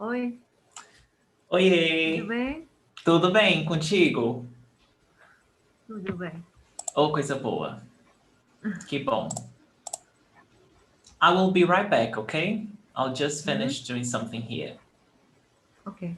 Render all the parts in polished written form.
Oi, tudo Oiê, bem? tudo bem contigo? Tudo bem. Oh, coisa boa. Que bom. I will be right back, okay? I'll just finish doing something here. Ok.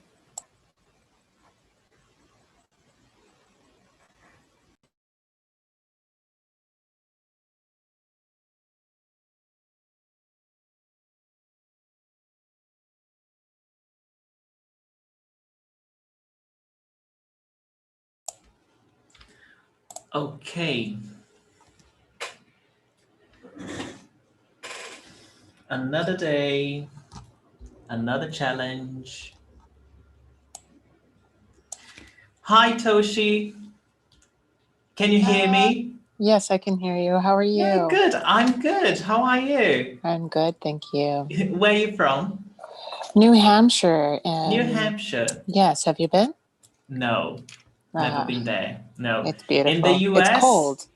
Okay. Another day, another challenge. Hi, Toshi. Can you hear me? Yes, I can hear you. How are you? Yeah, good. I'm good. How are you? I'm good, thank you. Where are you from? New Hampshire. New Hampshire. Yes, have you been? No, never been there. No. It's beautiful. In the US? It's cold.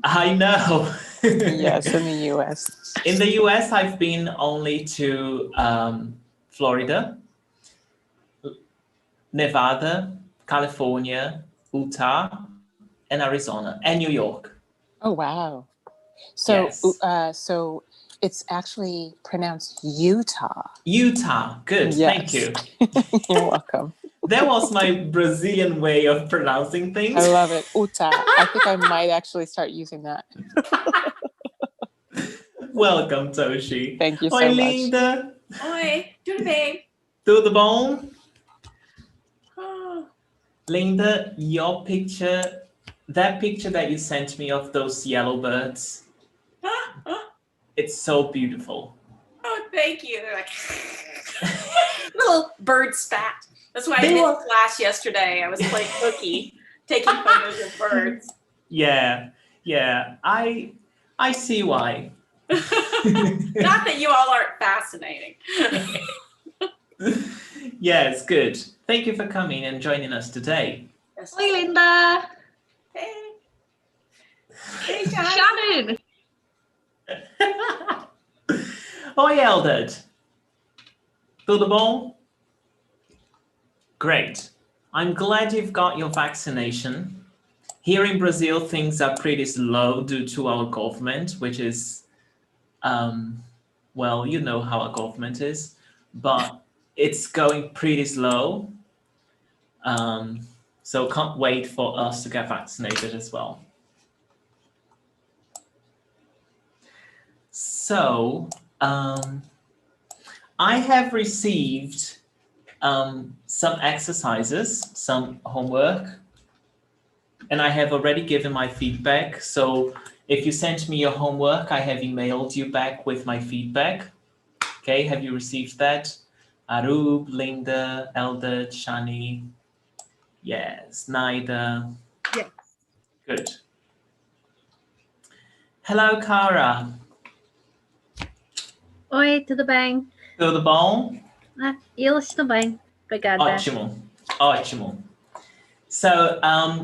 I know. Yes, in the US. In the US, I've been only to Florida, Nevada, California, Utah, and Arizona, and New York. Oh, wow. So, Yes. so it's actually pronounced Utah. Utah, good, thank Yes. you. You're welcome. That was my Brazilian way of pronouncing things. I love it. Utah. I think I might actually start using that. Welcome, Toshi. Thank you so Oi, much. linda. Oi, tudo bem? Tudo bom? Linda, your picture, that picture that you sent me of those yellow birds, it's so beautiful. Oh, thank you. They're like little bird spat. That's why I missed class yesterday. I was playing hooky, taking photos of birds. Yeah, I see why. Not that you all aren't fascinating. Yes, good. Thank you for coming and joining us today. Yes. Oi, linda! Hey. Hey, Shannon. Oi, Eldad. Tudo bom? Great. I'm glad you've got your vaccination. Here in Brazil, things are pretty slow due to our government, which is, well, you know how our government is, but it's going pretty slow. So can't wait for us to get vaccinated as well. So I have received some exercises, some homework, and I have already given my feedback. So if you sent me your homework, I have emailed you back with my feedback. Okay, have you received that? Arub, Linda, Eldad, Shani. Yes, Naida. Yes. Good. Hello, Cara. Oi, tudo bem? Tudo bom? Eu estou bem. Obrigada. Ótimo, ótimo. So,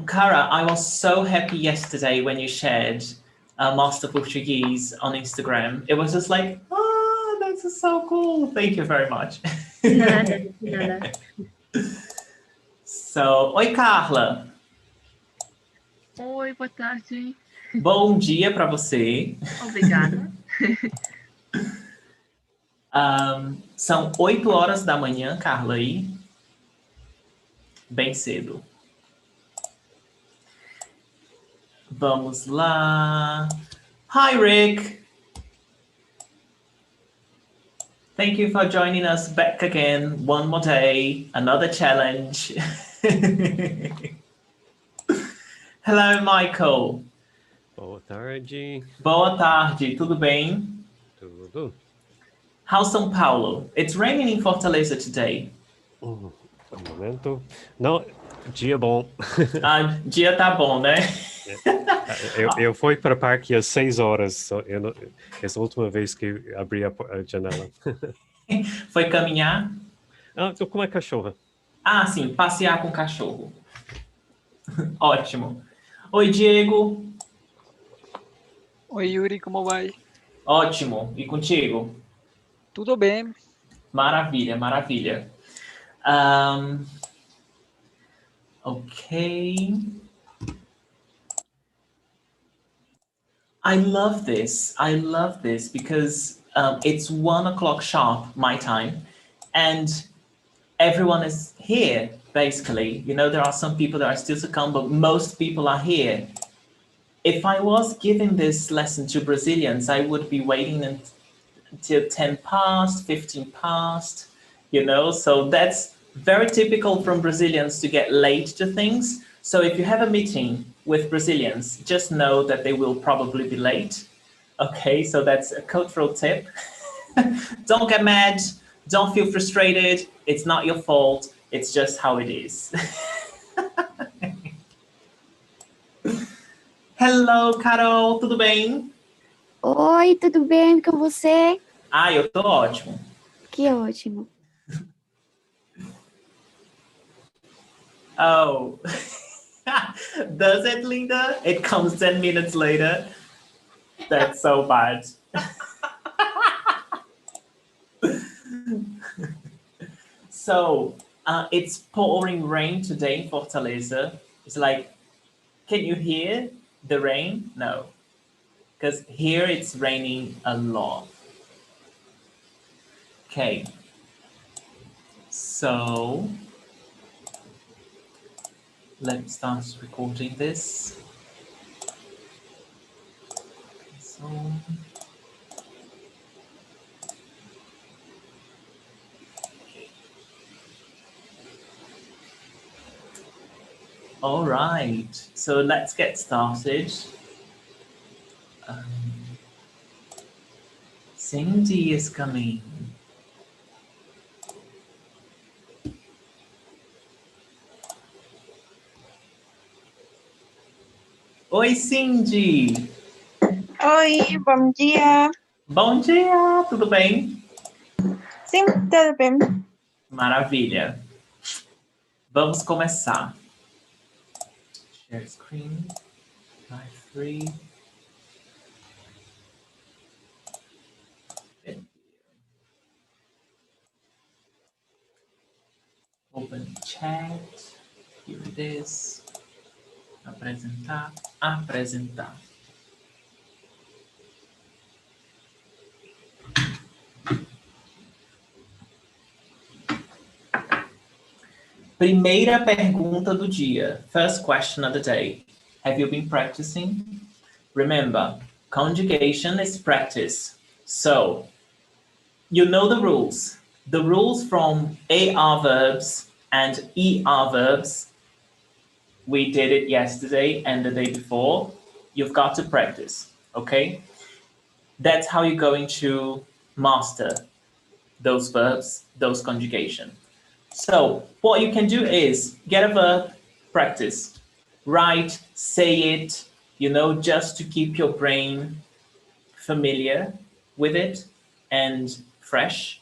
Cara, I was so happy yesterday when you shared Master Portuguese on Instagram. It was just like, oh, this is so cool. Thank you very much. Nada. So, oi, Carla. Oi, boa tarde. Bom dia para você. Obrigada. São 8 horas da manhã, Carla, aí. Bem cedo. Vamos lá. Hi, Rick. Thank you for joining us back again. One more day, another challenge. Hello, Michael. Boa tarde. Boa tarde, tudo bem? Tudo. How's São Paulo? It's raining in Fortaleza today. Um momento. Não, dia bom. Dia tá bom, né? Eu fui para o parque às 6 horas. Essa última vez que abri a janela. Foi caminhar? Tô com uma cachorra. Sim, passear com cachorro. Ótimo. Oi, Diego. Oi, Yuri, como vai? Ótimo. E contigo? Tudo bem. Maravilha, maravilha. Okay. I love this. I love this because it's 1 o'clock sharp my time, and everyone is here basically. You know, there are some people that are still to come, but most people are here. If I was giving this lesson to Brazilians, I would be waiting until 10 past, 15 past, you know, so that's very typical from Brazilians to get late to things. So if you have a meeting with Brazilians, just know that they will probably be late. Okay, so that's a cultural tip. Don't get mad, don't feel frustrated, it's not your fault, it's just how it is. Hello, Carol, tudo bem? Oi, tudo bem com você? Ah, eu tô ótimo. Que ótimo. Oh, does it, Linda? It comes 10 minutes later. That's so bad. So, it's pouring rain today in Fortaleza. It's like, can you hear the rain? No, because here it's raining a lot. Okay, so let's start recording this. So, all right, so let's get started. Cindy is coming. Oi, Cindy! Oi, bom dia. Bom dia, tudo bem? Sim, tudo bem. Maravilha. Vamos começar. Share screen. Live 3. Open chat. Here it is. Apresentar. Apresentar. Primeira pergunta do dia. First question of the day. Have you been practicing? Remember, conjugation is practice. So, you know the rules. The rules from AR verbs and ER verbs. We did it yesterday and the day before. You've got to practice, okay? That's how you're going to master those verbs, those conjugation. So what you can do is get a verb, practice, write, say it, you know, just to keep your brain familiar with it and fresh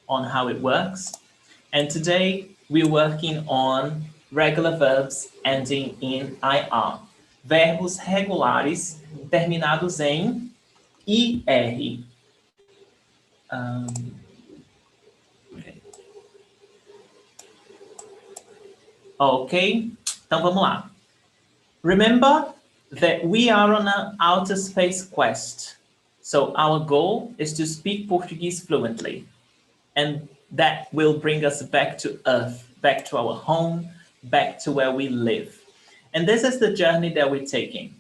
on how it works. And today we're working on regular verbs ending in IR. Verbos regulares terminados em IR. Ok, então vamos lá. Remember that we are on an outer space quest. So our goal is to speak Portuguese fluently. And that will bring us back to Earth, back to our home, back to where we live. And this is the journey that we're taking.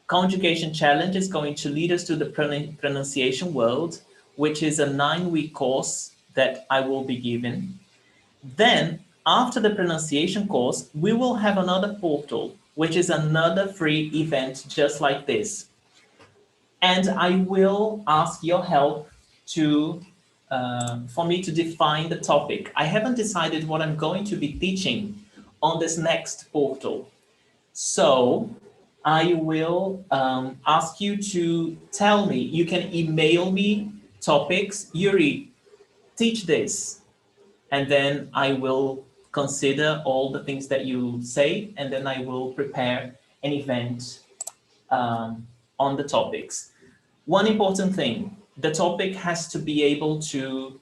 Conjugation Challenge is going to lead us to the pronunciation world, which is a 9-week course that I will be giving. Then, after the pronunciation course, we will have another portal, which is another free event just like this. And I will ask your help to for me to define the topic. I haven't decided what I'm going to be teaching on this next portal. So I will ask you to tell me, you can email me topics, Yuri, teach this. And then I will consider all the things that you say, and then I will prepare an event on the topics. One important thing, the topic has to be able to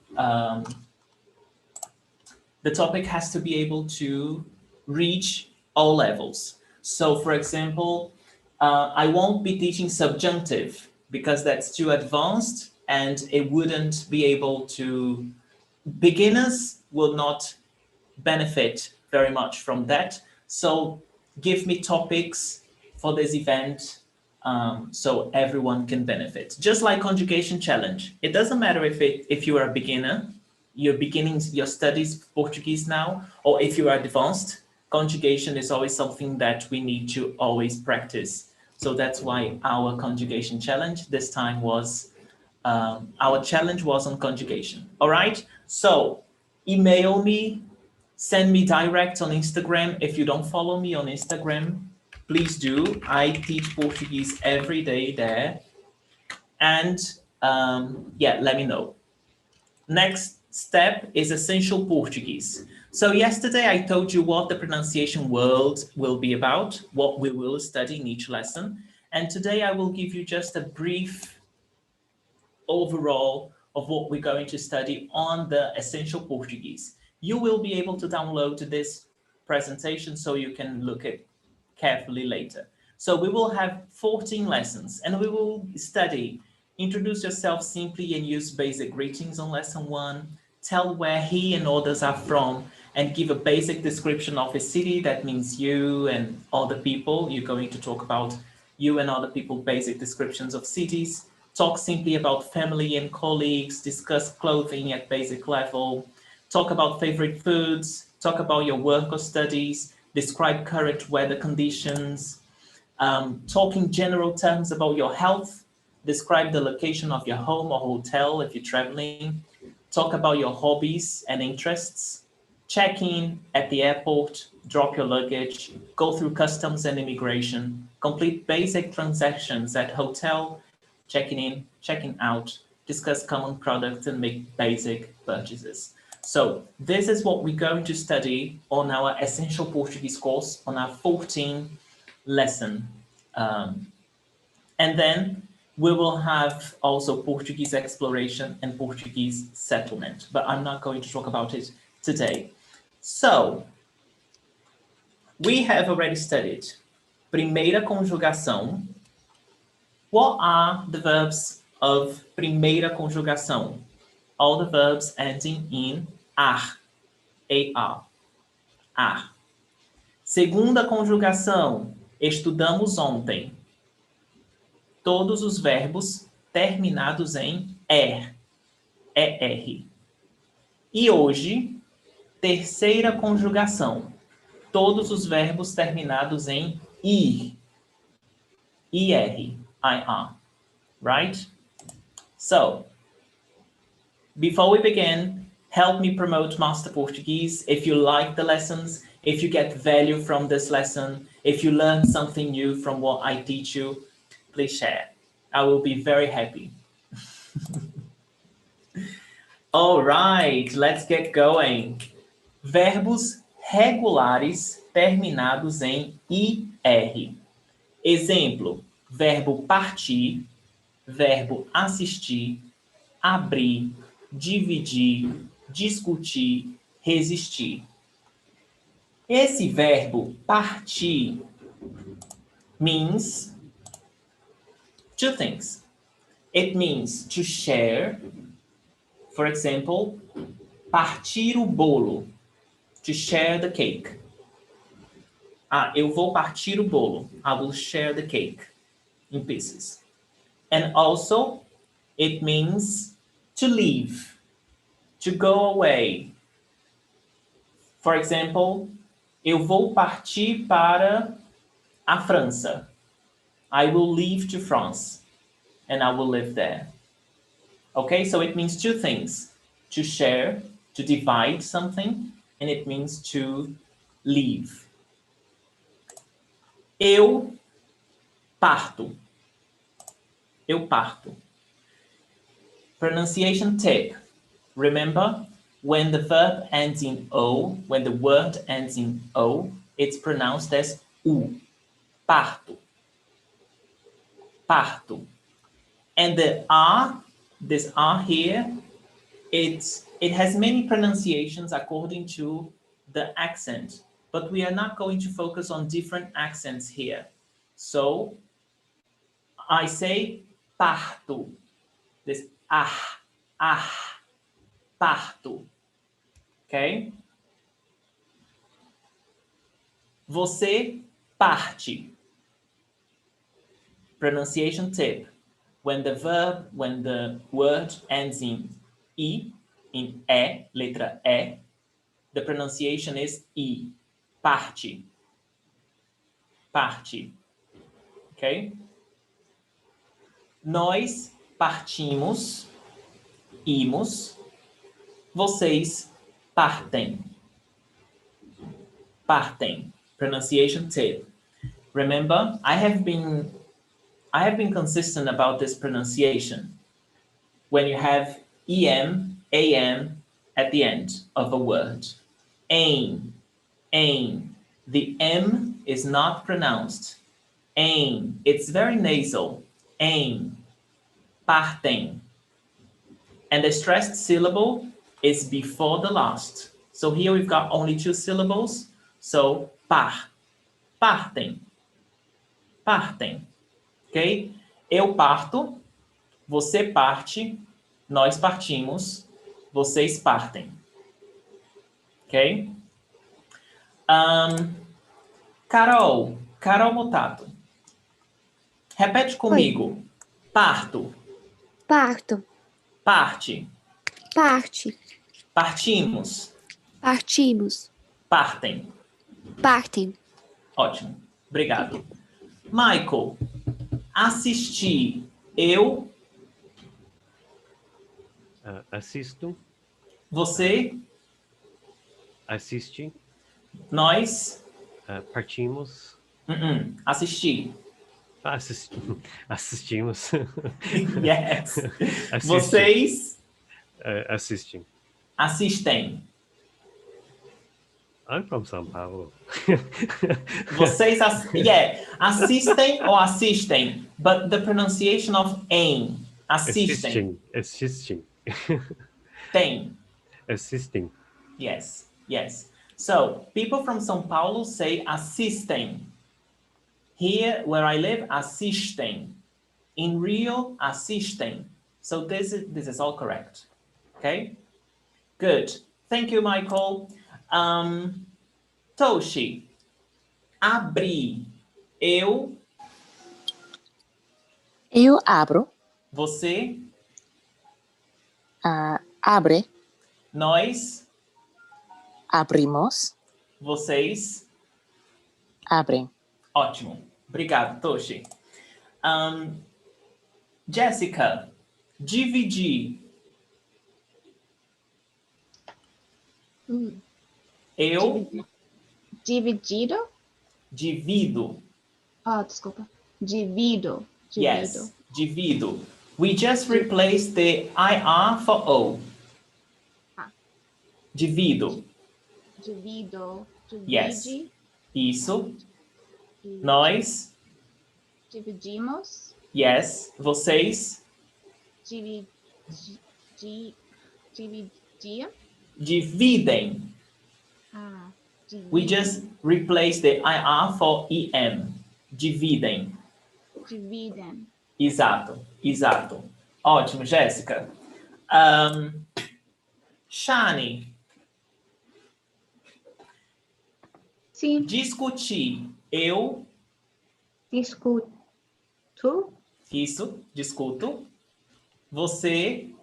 The topic has to be able to reach all levels. So for example, I won't be teaching subjunctive because that's too advanced and it wouldn't be able to, beginners will not benefit very much from that. So give me topics for this event so everyone can benefit. Just like conjugation challenge. It doesn't matter if you are a beginner, you're beginning your studies Portuguese now, or if you are advanced, conjugation is always something that we need to always practice. So that's why our conjugation challenge this time was, our challenge was on conjugation. All right, so email me, send me direct on Instagram. If you don't follow me on Instagram, please do. I teach Portuguese every day there. And yeah, let me know. Next step is essential Portuguese. So yesterday I told you what the pronunciation world will be about, what we will study in each lesson. And today I will give you just a brief overall of what we're going to study on the essential Portuguese. You will be able to download this presentation so you can look at carefully later. So we will have 14 lessons and we will study introduce yourself simply and use basic greetings on lesson 1, tell where he and others are from, and give a basic description of a city. That means you and other people. You're going to talk about you and other people, basic descriptions of cities. Talk simply about family and colleagues, discuss clothing at basic level, talk about favorite foods, talk about your work or studies, describe current weather conditions, talk in general terms about your health, describe the location of your home or hotel if you're traveling, talk about your hobbies and interests, check in at the airport, drop your luggage, go through customs and immigration, complete basic transactions at hotel, checking in, checking out, discuss common products and make basic purchases. So this is what we're going to study on our Essential Portuguese course, on our 14 lesson. And then we will have also Portuguese exploration and Portuguese settlement, but I'm not going to talk about it today. So we have already studied primeira conjugação. What are the verbs of primeira conjugação? All the verbs ending in ar, A-R, ar. Segunda conjugação, estudamos ontem. Todos os verbos terminados em er, ER. E hoje, terceira conjugação, todos os verbos terminados em ir, IR, IR, right? So, before we begin, help me promote Master Portuguese. If you like the lessons, if you get value from this lesson, if you learn something new from what I teach you, please share. I will be very happy. All right, let's get going. Verbos regulares terminados em IR. Exemplo, verbo partir, verbo assistir, abrir, dividir, discutir, resistir. Esse verbo partir means two things. It means to share. For example, partir o bolo, to share the cake. Ah, eu vou partir o bolo. I will share the cake in pieces. And also, it means to leave, to go away. For example, eu vou partir para a França. I will leave to France and I will live there. Okay, so it means two things: to share, to divide something, and it means to leave. Eu parto. Eu parto. Pronunciation tip. Remember, when the verb ends in O, when the word ends in O, it's pronounced as U. Parto. Parto. And the R, this R here, it's it has many pronunciations according to the accent, but we are not going to focus on different accents here. So I say parto. This parto. Okay? Você parte. Pronunciation tip. When the word ends in I, in E, letra E, the pronunciation is I. Parte. Parte. Ok? Nós partimos, imos. Vocês partem. Partem. Pronunciation tip. Remember, I have been consistent about this pronunciation. When you have em, am at the end of a word. Aim, aim. The M is not pronounced. Aim. It's very nasal. Aim. Partem. And the stressed syllable is before the last. So here we've got only 2 syllables. So partem. Partem. Ok? Eu parto, você parte, nós partimos, vocês partem. Ok? Carol Mutato. Repete comigo. Parto, Parto. parte, Parte. partimos, Partimos. partem. Partem. Ótimo. Obrigado. Michael, assistir. Eu, Assisto, você, assiste, nós, partimos, assistir. Assistimos. Yes. Assiste. Vocês Assistem. assistem. I'm from São Paulo. Vocês assistem ou assistem, but the pronunciation of aim. Assistem. Assistem. Tem. Assisting. Yes. So people from São Paulo say assistem. Here where I live, assistem. In Rio, assistem. So this is all correct. Okay? Good. Thank you, Michael. Toshi. Abrir. Eu. Eu abro. Você. Abre. Nós. Abrimos. Vocês. Abrem. Ótimo. Obrigado, Toshi. Jessica. Dividir. Eu. Dividido? Divido. Oh, desculpa. Divido. Yes. Divido. We just replaced the IR for O. Divido. Divido. Yes. Divide. Isso. E Nós. dividimos. Yes. Vocês. Dividia. Dividem. We just replaced the IR for EM. Dividem. Dividem. Exato. Ótimo, Jéssica. Shani. Sim. Discutir. Eu. Discuto. Isso. Discuto. Você.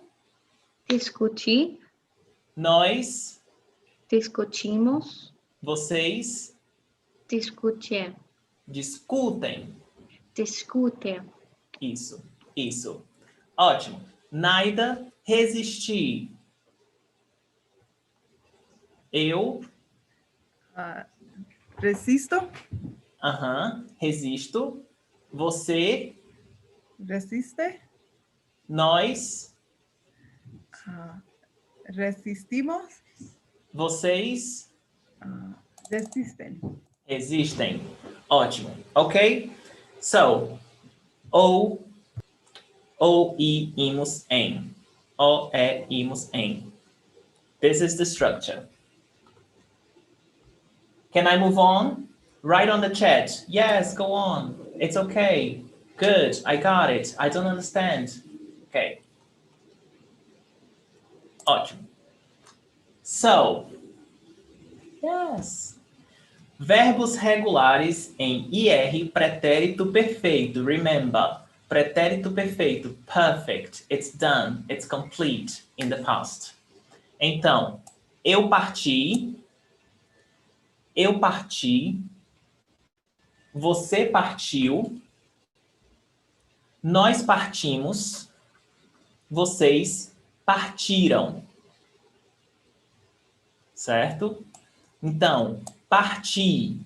Discutir. Nós. Discutimos. Vocês. Discutir. Discutem. Discutir. Isso. Ótimo. Naida, resistir. Eu. Resisto. Resisto. Você. Resiste. Nós. Resistimos. Vocês. Resistem. Resistem. Ótimo. Ok? So, ou, I, imos, em. O, e, imos, em. This is the structure. Can I move on? Write on the chat. Yes, go on. It's okay. Good, I got it. I don't understand. Okay. Ótimo. So, yes. Verbos regulares em IR, pretérito perfeito. Remember, pretérito perfeito, perfect. It's done, it's complete in the past. Então, eu parti, você partiu, nós partimos, vocês partiram. Certo? Então, parti.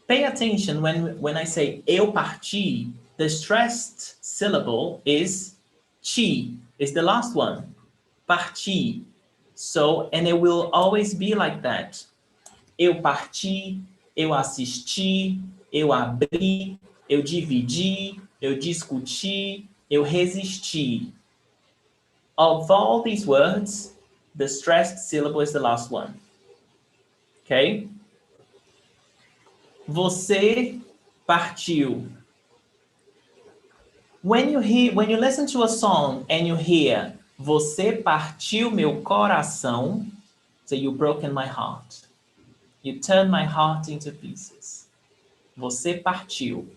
Pay attention when I say eu parti, the stressed syllable is ti, is the last one. Parti. So, and it will always be like that. Eu parti, eu assisti, eu abri, eu dividi, eu discuti, eu resisti. Of all these words, the stressed syllable is the last one. Okay? Você partiu. When you listen to a song and you hear você partiu meu coração, so you broken my heart. You turned my heart into pieces. Você partiu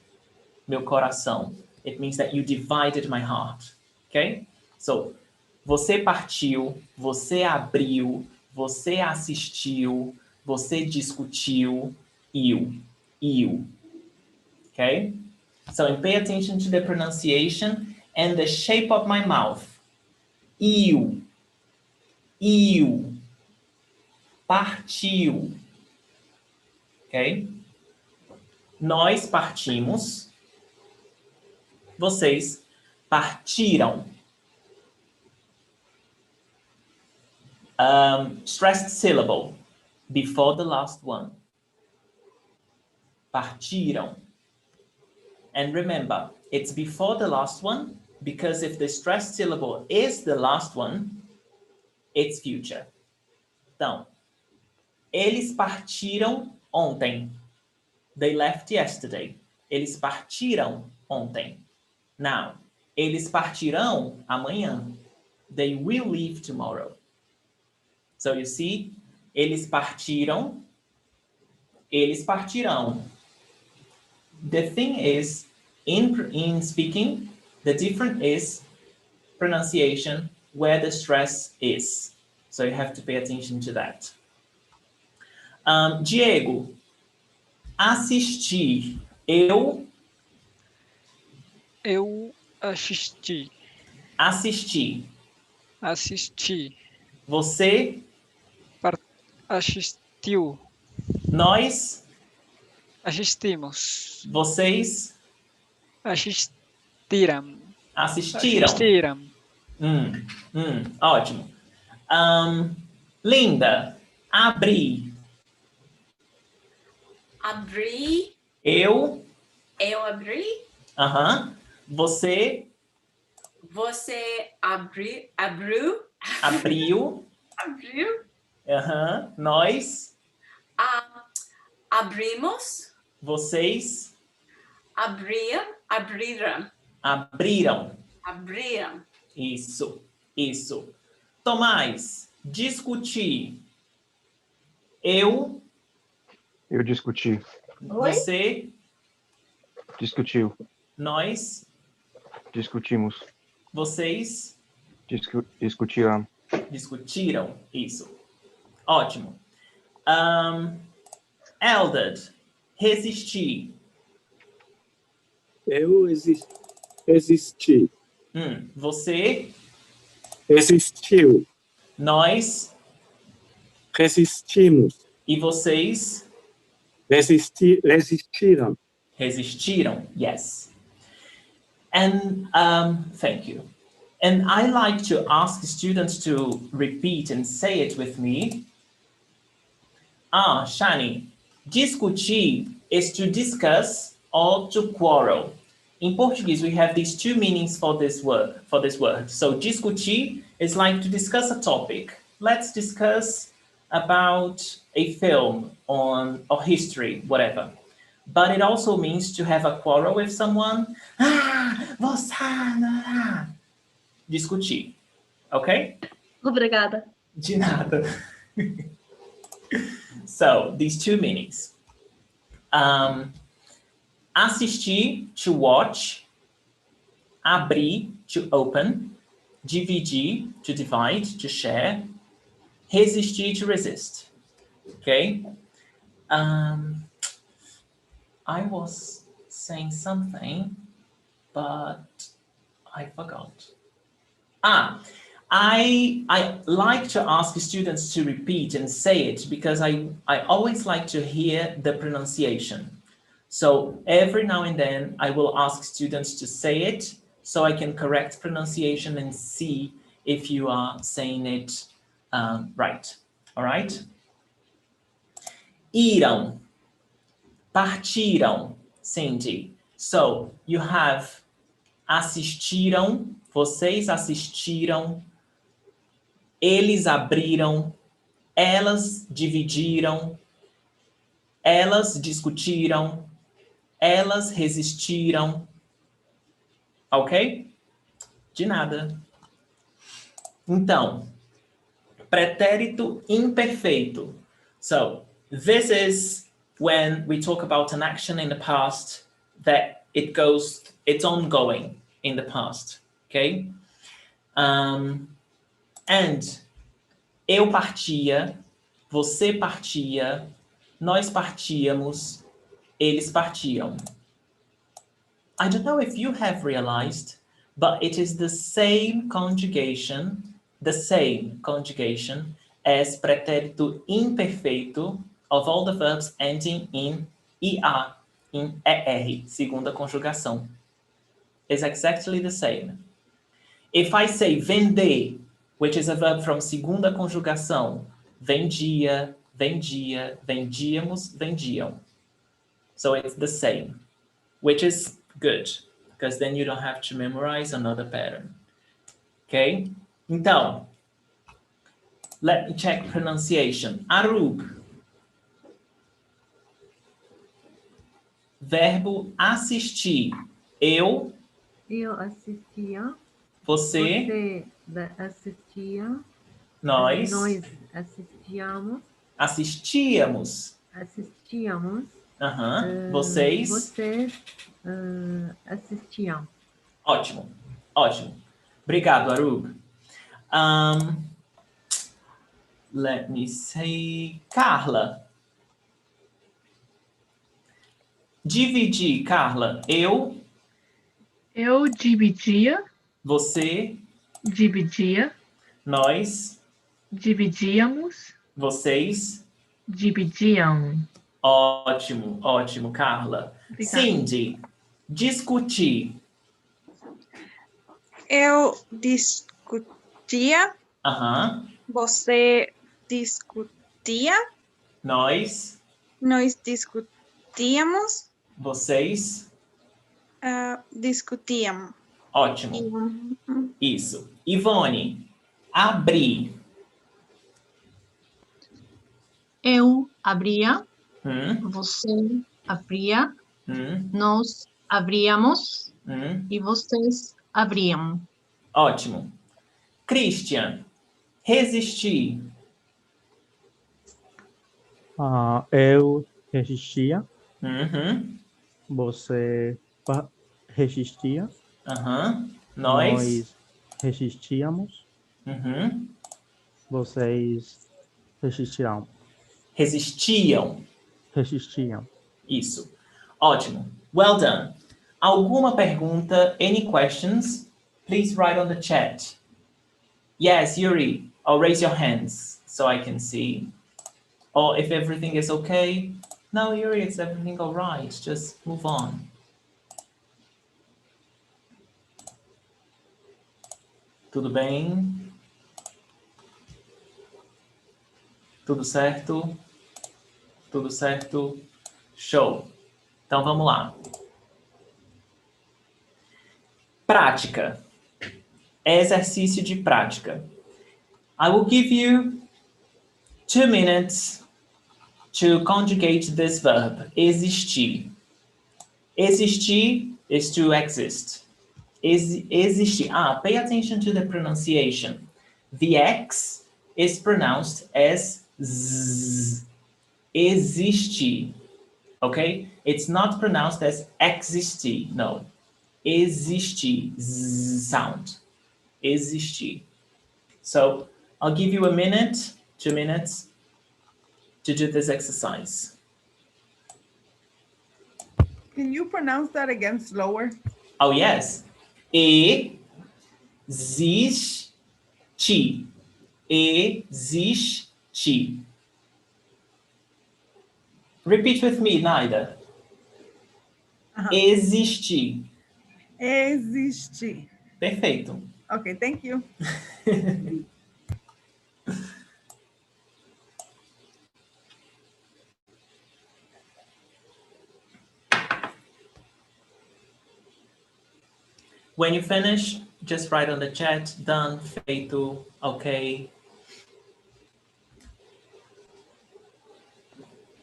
meu coração. It means that you divided my heart. Okay? So, você partiu, você abriu, você assistiu, você discutiu, eu. Okay? So pay attention to the pronunciation and the shape of my mouth. Eu. Partiu. Ok? Nós partimos. Vocês partiram. Stressed syllable before the last one. Partiram. And remember, it's before the last one, because if the stressed syllable is the last one, it's future. Então, eles partiram ontem. They left yesterday. Eles partiram ontem. Now, eles partirão amanhã. They will leave tomorrow. So you see, eles partiram, eles partirão. The thing is, in speaking, the difference is pronunciation, where the stress is. So you have to pay attention to that. Diego, assistir. Eu assisti. Assisti. Assisti. Você Assistiu. Nós Assistimos. Vocês Assistiram. Assistiram. Ótimo. Linda, abri. Abri. Eu abri. Você abriu. Abriu. Abriu. Nós Abrimos. Vocês Abriram. Isso. Tomás, discutir. Eu discuti. Você Discutiu. Nós Discutimos. Vocês Discutiram. Discutiram. Isso. Ótimo. Eldad, resistir. Eu existi. Você Resistiu. Nós Resistimos. e vocês Resistiram. Resistiram. Yes. And thank you. And I like to ask students to repeat and say it with me. Shani, discutir is to discuss or to quarrel. In Portuguese, we have these two meanings for this word. So discutir is like to discuss a topic. let's discuss about a film on or history, whatever. But it also means to have a quarrel with someone. Você... Discutir. Ok? Obrigada. De nada. So, these two meanings. Assistir, to watch. Abrir, to open. Dividir, to divide, to share. Resistir, to resist. Okay? I was saying something, but I forgot. I like to ask students to repeat and say it because I always like to hear the pronunciation. So every now and then I will ask students to say it so I can correct pronunciation and see if you are saying it right. All right? Irão. Partiram, Cindy. So you have assistiram, vocês assistiram, eles abriram, elas dividiram, elas discutiram, elas resistiram. Ok? De nada. Então, pretérito imperfeito. So, this is when we talk about an action in the past that it's ongoing in the past, okay? And eu partia, você partia, nós partíamos, eles partiam. I don't know if you have realized, but it is the same conjugation as pretérito imperfeito of all the verbs ending in ER, in ER, segunda conjugação. It's exactly the same. If I say vender, which is a verb from segunda conjugação, vendia, vendia, vendíamos, vendiam. So it's the same, which is good, because then you don't have to memorize another pattern. Okay? Então, let me check pronunciation. Arug. Verbo assistir. Eu. Eu assistia. Você. Você assistia. Nós. Nós assistíamos. Assistíamos. Assistíamos. Vocês. Vocês assistiam. Ótimo. Ótimo. Obrigado, Arug. Let me say, Carla. Dividir, Carla. Eu dividia. Você. Dividia. Nós. Dividíamos. Vocês. Dividiam. Ótimo, ótimo, Carla. Obrigada. Cindy. Discutir. Eu discutia. Você discutia. Nós. Nós discutíamos. Vocês. Discutiam. Ótimo. Isso. Ivone. Abrir. Eu abria. Você abria. Nós abríamos. E vocês abriam. Ótimo. Christian. Resistir. Eu resistia. Você resistia. Nós resistíamos. Vocês resistirão. Resistiam. Resistiam. Isso. Ótimo. Well done. Alguma pergunta? Any questions? Please write on the chat. Yes, Yuri. Or raise your hands so I can see. Or if everything is okay. No, Yuri, it's everything all right. Just move on. Tudo bem? Tudo certo? Tudo certo? Show. Então vamos lá. Prática. Exercício de prática. I will give you 2 minutes to conjugate this verb, existir. Existir is to exist. Existir. Pay attention to the pronunciation. The X is pronounced as Z. Existir. Okay? It's not pronounced as existir. No. Existir. Z sound. Existir. So I'll give you 1 minute, 2 minutes to do this exercise. Can you pronounce that again slower? Oh, yes. Existe. Existe. Repeat with me, Naida. Existir. Existe. Perfeito. Okay, thank you. When you finish, just write on the chat, done, feito, okay.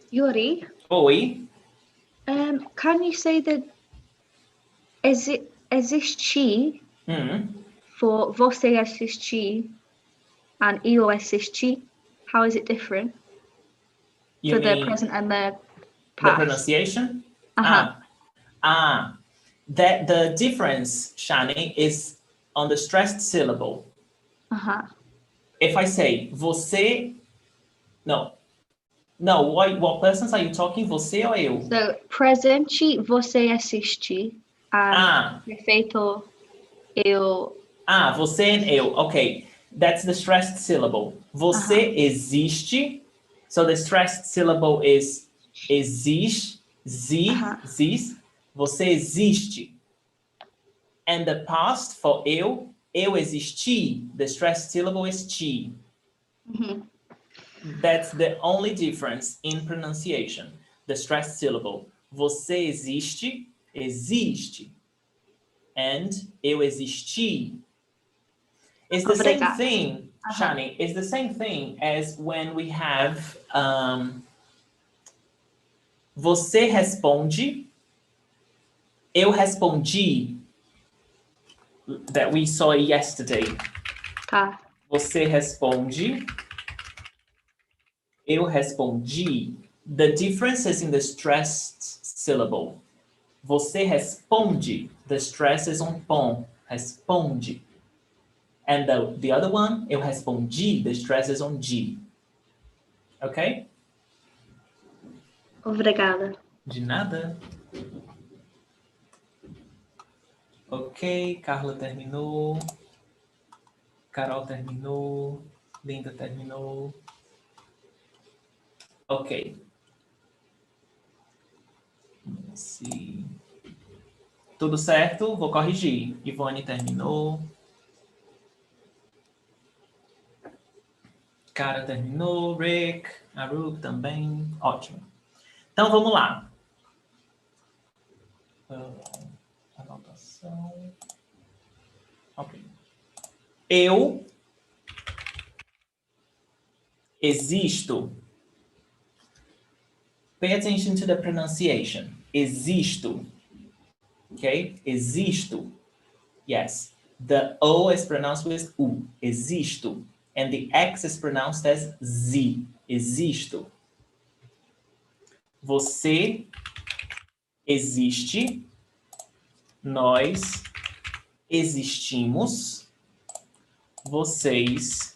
Yuri, Oi. can you say that existe for você assistir and eu assisti? How is it different You for the mean present and the the past? pronunciation? Uh-huh. That the difference, Shani, is on the stressed syllable. Uh-huh. If I say você, no, what persons are you talking? Você ou eu? So presente você assiste and perfeito eu. Você and eu. Okay, that's the stressed syllable. Você existe. So the stressed syllable is existe, zis. Você existe. And the past for eu existi. The stressed syllable is ti. That's the only difference in pronunciation. The stressed syllable. Você existe, existe. And eu existi. It's the same thing, Shani, it's the same thing as when we have você responde, eu respondi, that we saw yesterday. Tá. Você responde, eu respondi. The difference is in the stressed syllable. Você responde, the stress is on pom, responde. And the other one, eu respondi, the stress is on G. Okay? Obrigada. De nada. Ok, Carla terminou. Carol terminou. Linda terminou. Ok. Let's see. Tudo certo? Vou corrigir. Ivone terminou. Cara terminou. Rick, Arub também. Ótimo. Então vamos lá. Anotação. Ok. Eu existo. Pay attention to the pronunciation. Existo. Okay? Existo. Yes. The O is pronounced with U. Existo. And the X is pronounced as Z. Existo. Você existe. Nós existimos. Vocês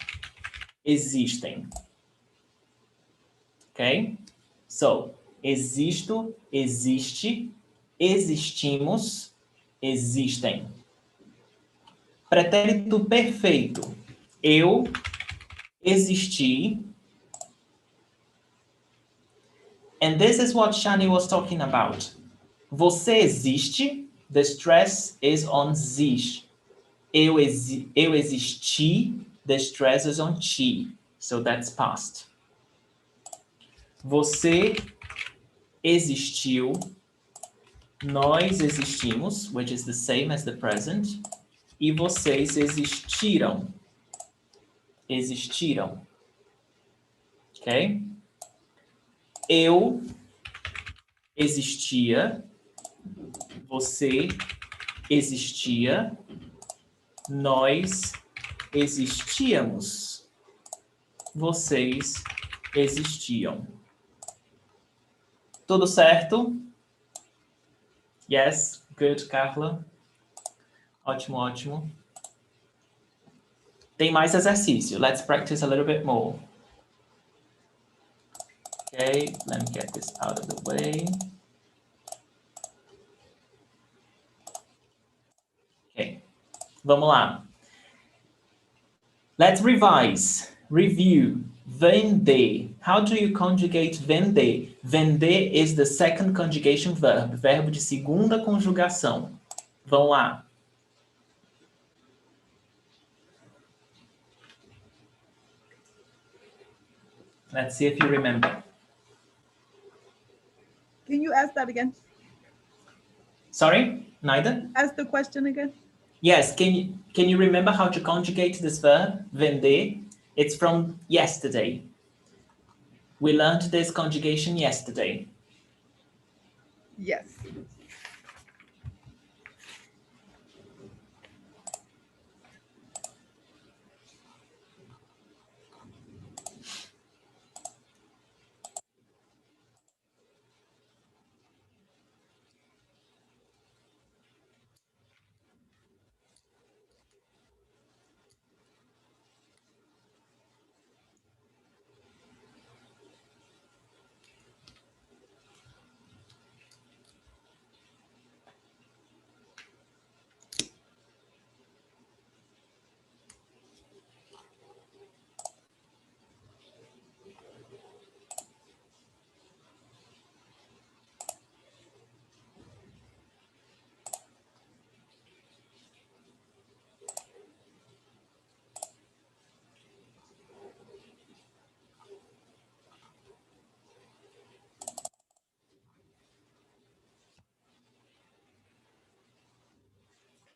existem. Okay? So, existo, existe, existimos, existem. Pretérito perfeito. Eu existi. And this is what Shani was talking about. Você existe. The stress is on zis. Eu existi. The stress is on ti. So that's past. Você existiu. Nós existimos, which is the same as the present. E vocês existiram. existiram. Ok? Eu existia, você existia, nós existíamos, vocês existiam. Tudo certo? Yes, good, Carla. Ótimo, ótimo. Tem mais exercício. Let's practice a little bit more. Okay, let me get this out of the way. Ok, vamos lá. Let's revise. Review. Vender. How do you conjugate vender? Vender is the second conjugation verb. Verbo de segunda conjugação. Vamos lá. Let's see if you remember. Can you ask that again? Sorry, neither? Ask the question again. Yes, can you remember how to conjugate this verb, vender? It's from yesterday. We learned this conjugation yesterday. Yes.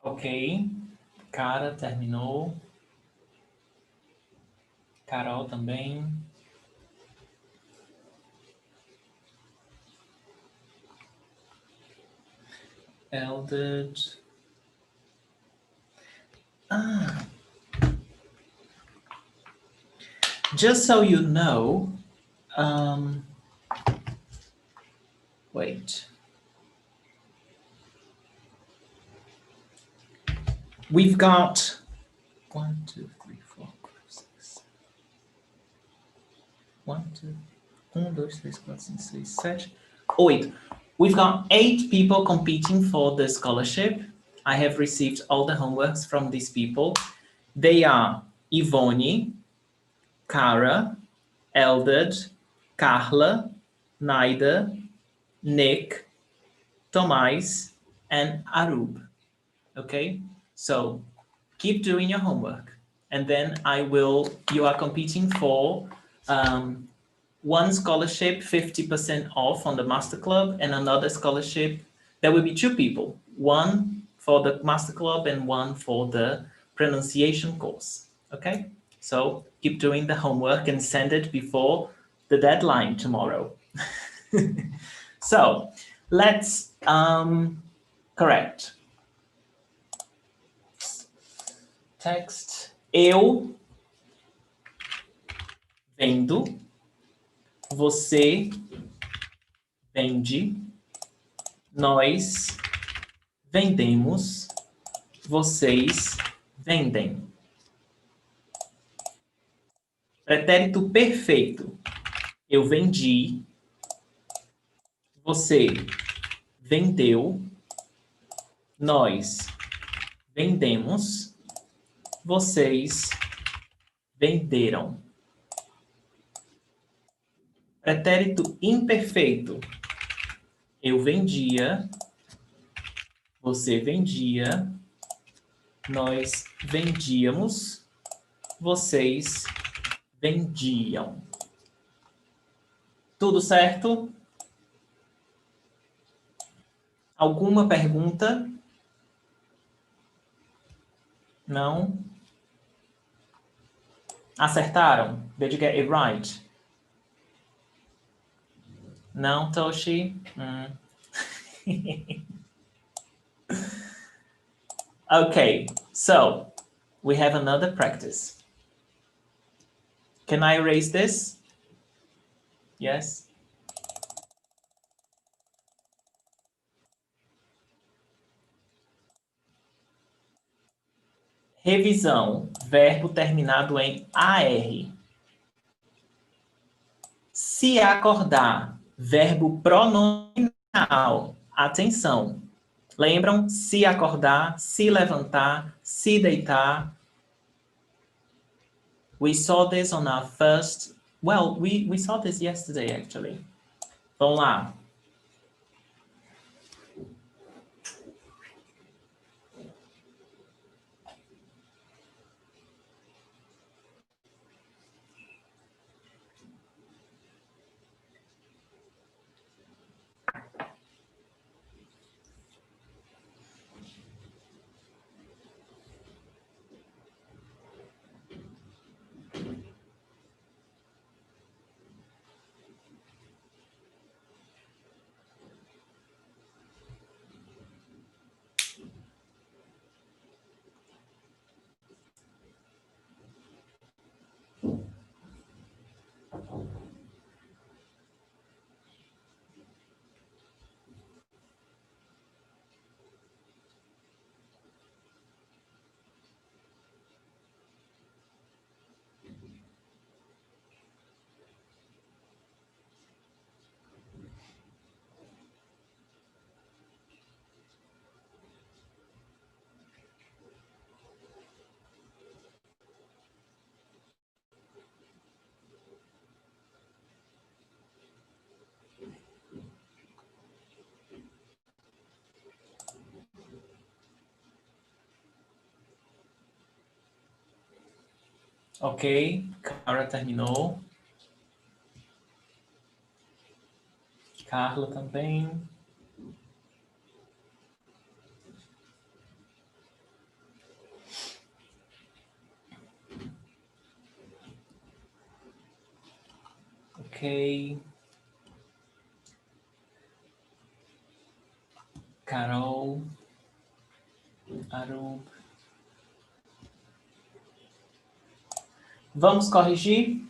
Ok. Cara terminou. Carol também. Eldred. Ah. Just so you know, wait. We've got 1, 2, 3, 4, 5, 6. 1, 2, 1, 2, 3, 4, 5, 6, 7, 8. We've got 8 people competing for the scholarship. I have received all the homeworks from these people. They are Ivone, Cara, Eldred, Carla, Naida, Nick, Tomás, and Arub. Okay? So keep doing your homework. And then you are competing for one scholarship, 50% off on the Master Club, and another scholarship. There will be 2 people, one for the Master Club and one for the pronunciation course. Okay? So keep doing the homework and send it before the deadline tomorrow. So let's correct. Text. Eu vendo. Você vende. Nós vendemos. Vocês vendem. Pretérito perfeito. Eu vendi. Você vendeu. Nós vendemos. Vocês venderam. Pretérito imperfeito. Eu vendia. Você vendia. Nós vendíamos. Vocês vendiam. Tudo certo? Alguma pergunta? Não? Acertaram? Did you get it right? Não, Toshi? Okay, so we have another practice. Can I erase this? Yes? Revisão, verbo terminado em AR. Se acordar, verbo pronominal. Atenção. Lembram? Se acordar, se levantar, se deitar. We saw this on our first... Well, we saw this yesterday, actually. Vamos lá. Ok, Cara terminou. Carla também. Ok. Carol. Arup. Vamos corrigir?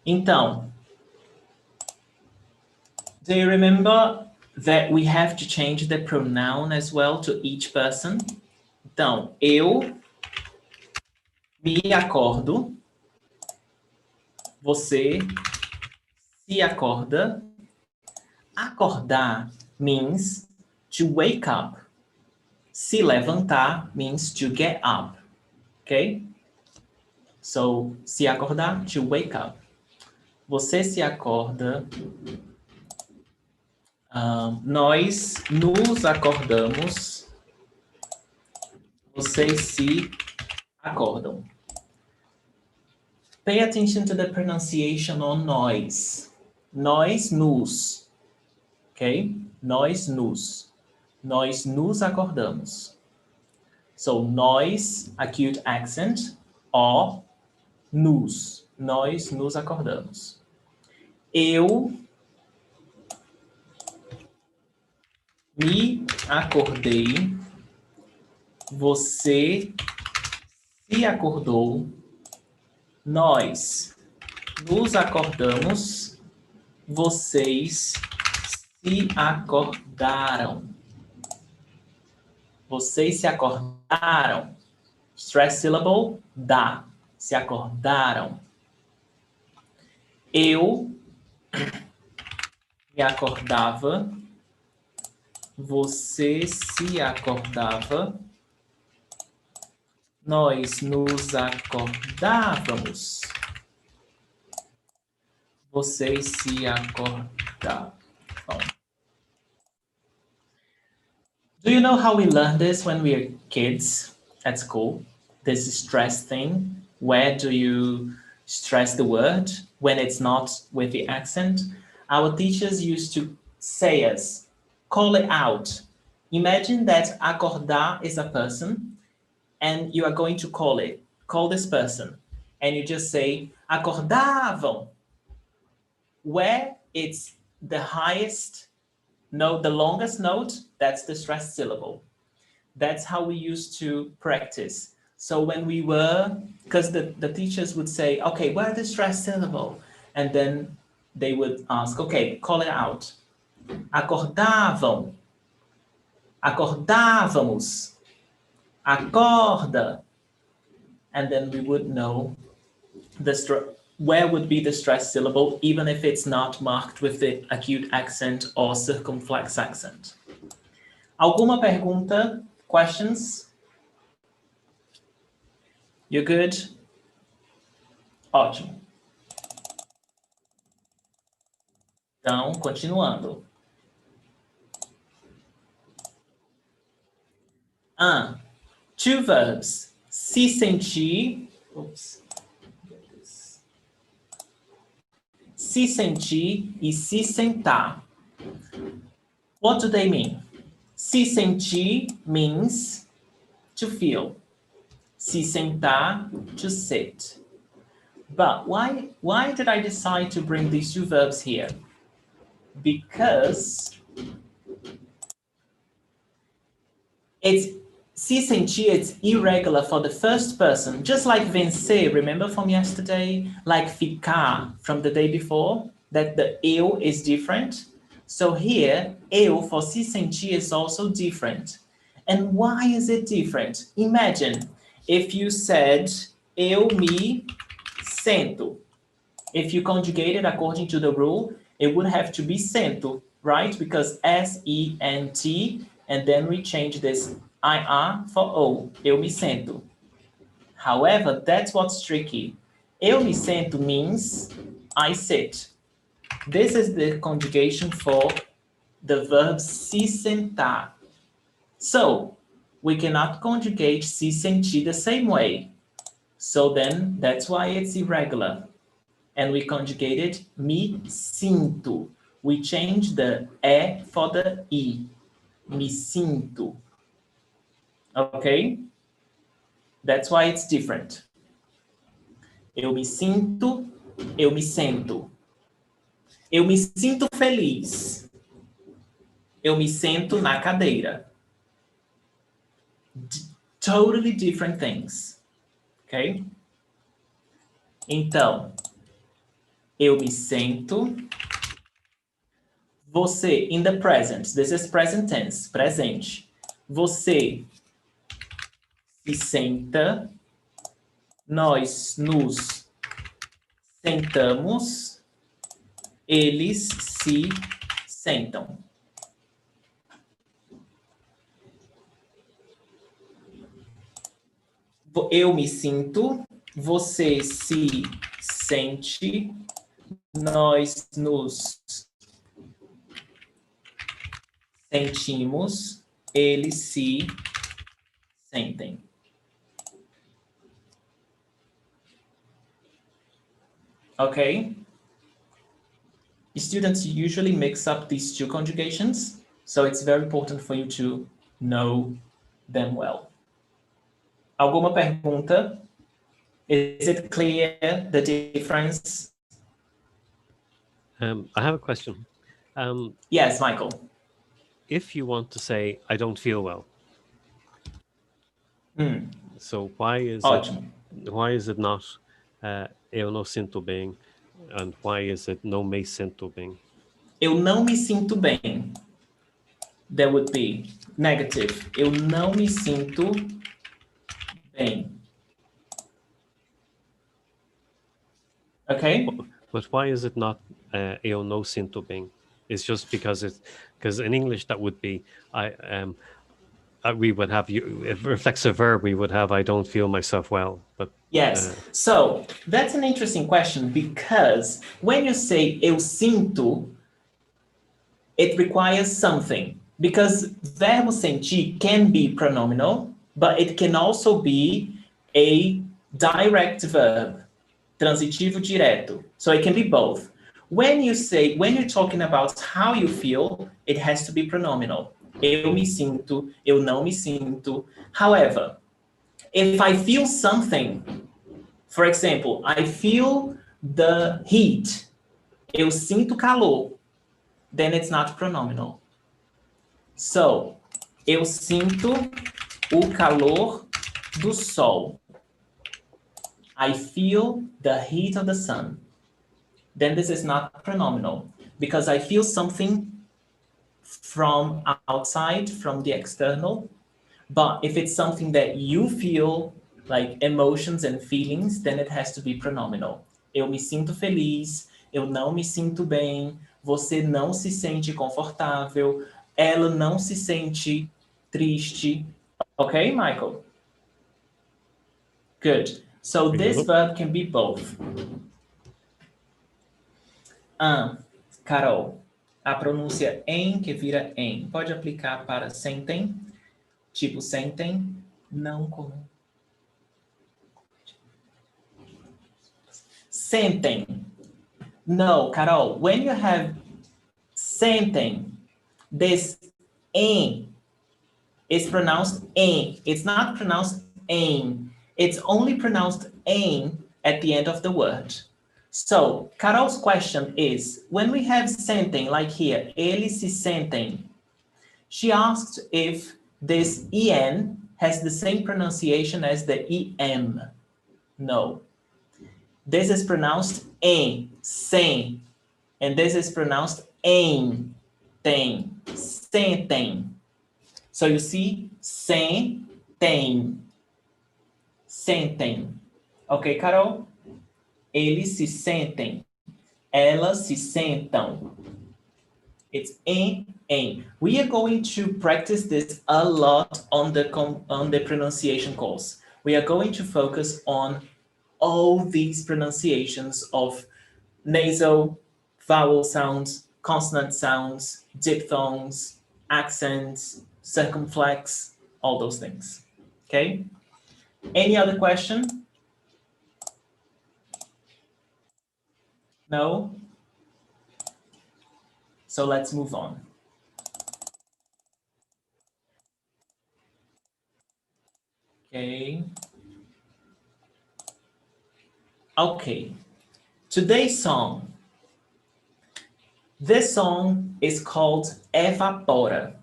Então, do you remember that we have to change the pronoun as well to each person? Então, eu me acordo, você se acorda. Acordar means to wake up. Se levantar means to get up. Okay? So, se acordar, to wake up. Você se acorda. Nós nos acordamos. Vocês se acordam. Pay attention to the pronunciation on nós. Nós nos. Ok? Nós nos. Nós nos acordamos. So, nós, acute accent, ó, nos. Nós nos acordamos. Eu me acordei. Você se acordou. Nós nos acordamos. Vocês se acordaram. Vocês se acordaram. Stress syllable, da. Se acordaram. Eu me acordava. Você se acordava. Nós nos acordávamos. Vocês se acordavam. Do you know how we learn this when we are kids at school? This stress thing. Where do you stress the word when it's not with the accent? Our teachers used to say us, call it out. Imagine that acordar is a person and you are going to call it. call this person, and you just say, acordavam, where it's the highest note, the longest note, that's the stressed syllable. That's how we used to practice. So when we were, because the teachers would say, okay, where the stressed syllable? And then they would ask, okay, call it out. Acordavam. Acordávamos. Acorda. And then we would know where would be the stressed syllable, even if it's not marked with the acute accent or circumflex accent. Alguma pergunta? Questions? You're good? Ótimo. Então, continuando. Two verbs. Se sentir. Oops. Se sentir e se sentar. What do they mean? Se sentir means to feel. Se sentar, to sit. But why did I decide to bring these two verbs here? Because se sentir, it's irregular for the first person, just like vencer, remember from yesterday? Like ficar from the day before, that the eu is different. So here, eu for se sentir is also different. And why is it different? Imagine if you said, eu me sento. If you conjugate it according to the rule, it would have to be sento, right? Because S-E-N-T, and then we change this I-R for O, eu me sento. However, that's what's tricky. Eu me sento means I sit. This is the conjugation for the verb se sentar. So, we cannot conjugate se sentir the same way. So then, that's why it's irregular. And we conjugated me sinto. We change the E for the I. Me sinto. Okay? That's why it's different. Eu me sinto, eu me sento. Eu me sinto feliz. Eu me sento na cadeira. Totally different things. Okay? Então, eu me sento. Você, in the present, this is present tense, presente. Você se senta. Nós nos sentamos. Eles se sentam. Eu me sinto. Você se sente. Nós nos sentimos, eles se sentem. Okay? Students usually mix up these two conjugations, so it's very important for you to know them well. Alguma pergunta? Is it clear the difference? I have a question. Yes, Michael. If you want to say, I don't feel well. So why is it not eu não sinto bem, and why is it não me sinto bem? Eu não me sinto bem. That would be negative. Eu não me sinto bem. Okay? But why is it not eu não sinto bem? It's just because in English that would be we would have if it reflects a verb, we would have I don't feel myself well. But yes. So that's an interesting question, because when you say eu sinto, it requires something, because verbo sentir can be pronominal, but it can also be a direct verb, transitivo direto. So it can be both. When you're talking about how you feel, it has to be pronominal. Eu me sinto, eu não me sinto. However, If I feel something, for example, I feel the heat. Eu sinto calor. Then it's not pronominal. So, eu sinto o calor do sol. I feel the heat of the sun. Then this is not pronominal because I feel something from outside, from the external. But if it's something that you feel, like emotions and feelings, then it has to be pronominal. Eu me sinto feliz, eu não me sinto bem, você não se sente confortável, ela não se sente triste. Okay, Michael? Good. So this verb can be both. Carol, a pronúncia em que vira em, pode aplicar para sentem? Tipo sentem, não comum. Sentem. No, Carol, when you have sentem, this em is pronounced em. It's not pronounced em. It's only pronounced em at the end of the word. So, Carol's question is, when we have sentem, like here, eles se sentem, she asked if this en has the same pronunciation as the em. No. This is pronounced em, sem, and this is pronounced em, tem, sentem. So you see, sentem, sentem. Okay, Carol? Eles se sentem, elas se sentam. It's em. We are going to practice this a lot on the pronunciation course. We are going to focus on all these pronunciations of nasal, vowel sounds, consonant sounds, diphthongs, accents, circumflex, all those things. Okay? Any other question? No? So let's move on. Okay. Okay. Today's song. This song is called Evapora.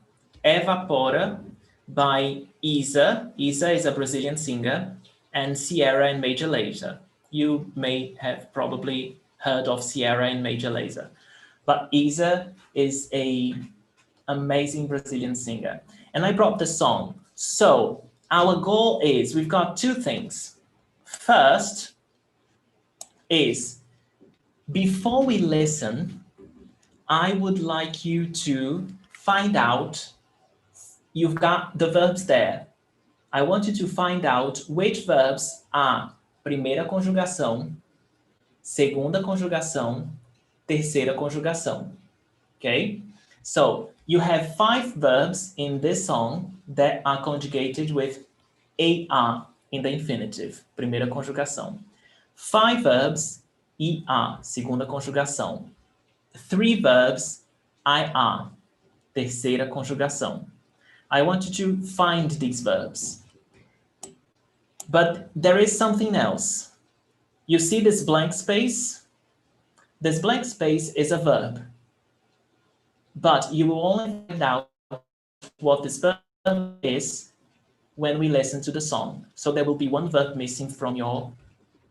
Evapora by Isa. Isa is a Brazilian singer, and Sierra and Major Lazer. You may have probably heard of Sierra and Major Lazer, but Isa is an amazing Brazilian singer. And I brought the song. So our goal is, we've got two things. First is, before we listen, I would like you to find out, you've got the verbs there. I want you to find out which verbs are primeira conjugação, segunda conjugação, terceira conjugação. Okay? So you have 5 verbs in this song that are conjugated with AR in the infinitive, primeira conjugação. 5 verbs, ER, segunda conjugação. 3 verbs, IR, terceira conjugação. I want you to find these verbs. But there is something else. You see this blank space? This blank space is a verb. But you will only find out what this verb is when we listen to the song. So there will be one verb missing from your,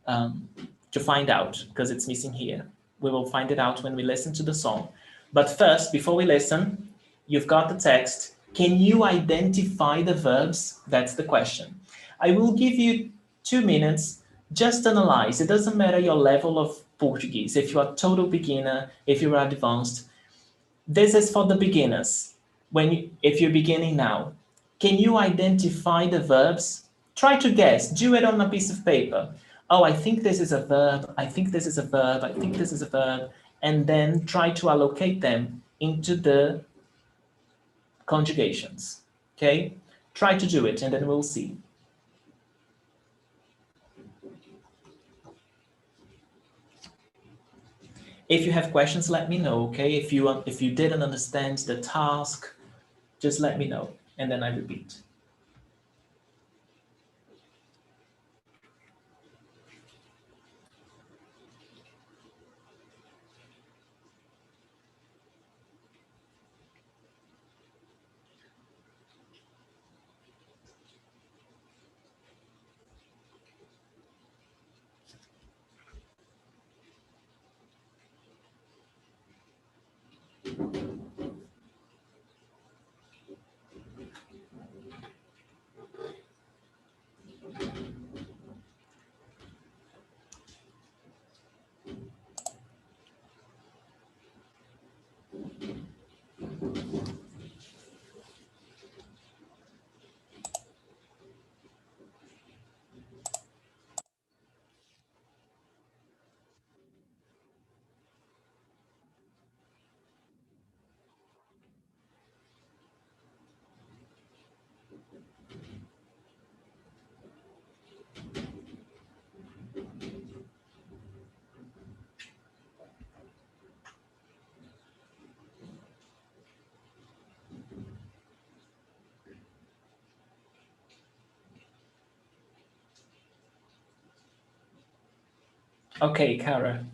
to find out, because it's missing here. We will find it out when we listen to the song. But first, before we listen, you've got the text. Can you identify the verbs? That's the question. I will give you 2 minutes, just analyze. It doesn't matter your level of Portuguese. If you are total beginner, if you are advanced, this is for the beginners. If you're beginning now, can you identify the verbs? Try to guess, do it on a piece of paper. Oh, I think this is a verb, I think this is a verb, I think this is a verb, and then try to allocate them into the conjugations, okay? Try to do it, and then we'll see. If you have questions, let me know, okay? If you didn't understand the task, just let me know, and then I repeat. Okay, Kara.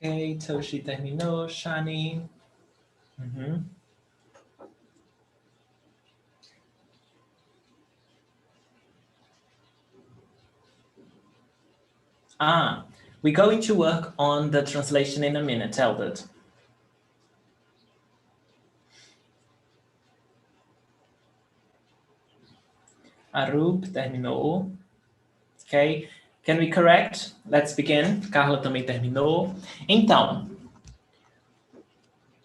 Ok, Toshi terminou, Shani. We're going to work on the translation in a minute, Eldred. Arub terminou. Ok, can we correct? Let's begin. Carla também terminou. Então,